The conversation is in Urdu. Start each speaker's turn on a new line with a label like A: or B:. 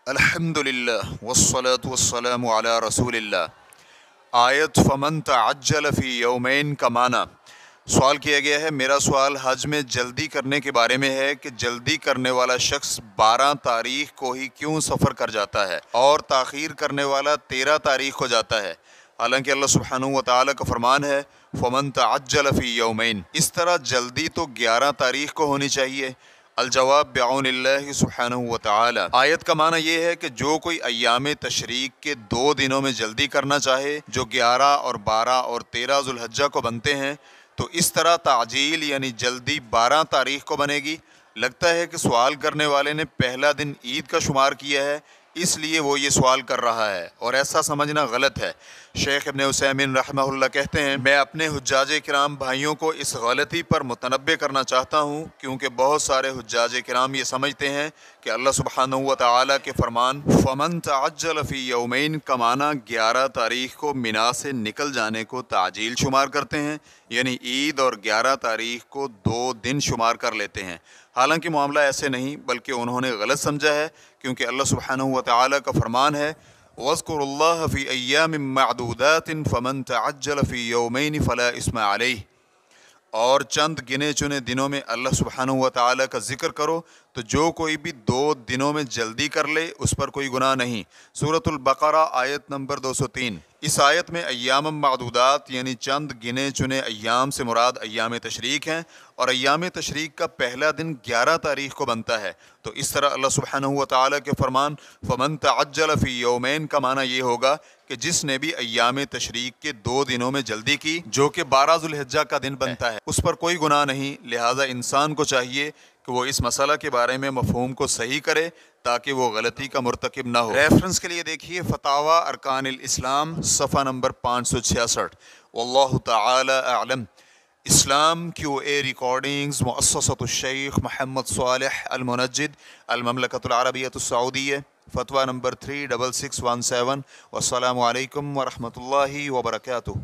A: الحمدللہ والصلاة والسلام علی رسول اللہ۔ آیت فمن تعجل فی یومین کا معنی سوال کیا گیا ہے۔ میرا سوال حج میں جلدی کرنے کے بارے میں ہے کہ جلدی کرنے والا شخص 12 تاریخ کو ہی کیوں سفر کر جاتا ہے اور تاخیر کرنے والا 13 تاریخ کو جاتا ہے، حالانکہ اللہ سبحانہ و تعالیٰ کا فرمان ہے فمن تعجل فی یومین۔ اس طرح جلدی تو 11 تاریخ کو ہونی چاہیے۔ الجواب بعون اللہ سبحانہ و تعالی۔ آیت کا معنی یہ ہے کہ جو کوئی ایام تشریق کے 2 دنوں میں جلدی کرنا چاہے جو 11 اور 12 اور 13 ذو الحجہ کو بنتے ہیں، تو اس طرح تعجیل یعنی جلدی 12 تاریخ کو بنے گی۔ لگتا ہے کہ سوال کرنے والے نے پہلا دن عید کا شمار کیا ہے، اس لیے وہ یہ سوال کر رہا ہے، اور ایسا سمجھنا غلط ہے۔ شیخ ابن عثیمین رحمہ اللہ کہتے ہیں، میں اپنے حجاج کرام بھائیوں کو اس غلطی پر متنبہ کرنا چاہتا ہوں، کیونکہ بہت سارے حجاج کرام یہ سمجھتے ہیں کہ اللہ سبحانہ و تعالیٰ کے فرمان فمن تعجل فی یومین کا معنی 11 تاریخ کو مینا سے نکل جانے کو تعجیل شمار کرتے ہیں، یعنی عید اور 11 تاریخ کو 2 دن شمار کر لیتے ہیں۔ حالانکہ معاملہ ایسے نہیں، بلکہ انہوں نے غلط سمجھا ہے، کیونکہ اللہ سبحانہ و تعالیٰ کا فرمان ہے وَاذْكُرُوا اللَّهَ فِي أَيَّامٍ مَّعْدُودَاتٍ فَمَن تَعَجَّلَ فِي يَوْمَيْنِ فَلَا إِثْمَ عَلَيْهِ۔ اور چند گنے چنے دنوں میں اللہ سبحانہ و تعالیٰ کا ذکر کرو، تو جو کوئی بھی 2 دنوں میں جلدی کر لے اس پر کوئی گناہ نہیں۔ سورۃ البقرہ آیت نمبر 203۔ اس آیت میں ایام معدودات یعنی چند گنے چنے ایام سے مراد ایام تشریق ہیں، اور ایام تشریق کا پہلا دن 11 تاریخ کو بنتا ہے، تو اس طرح اللہ سبحانہ و تعالیٰ کے فرمان فمن تعجل فی یومین کا معنی یہ ہوگا کہ جس نے بھی ایام تشریق کے 2 دنوں میں جلدی کی جو کہ 12 ذو الحجہ کا دن بنتا ہے، اس پر کوئی گناہ نہیں۔ لہٰذا انسان کو چاہیے کہ وہ اس مسئلہ کے بارے میں مفہوم کو صحیح کرے تاکہ وہ غلطی کا مرتکب نہ ہو۔ ریفرنس کے لیے دیکھیے فتاوی ارکان الاسلام صفحہ نمبر 566۔ واللہ تعالی اعلم۔ اسلام QA ریکارڈنگز مؤسسۃ الشیخ محمد صالح المنجد، المملکۃ العربیۃ السعودیہ، فتویٰ نمبر 36617۔ والسلام علیکم ورحمۃ اللہ وبرکاتہ۔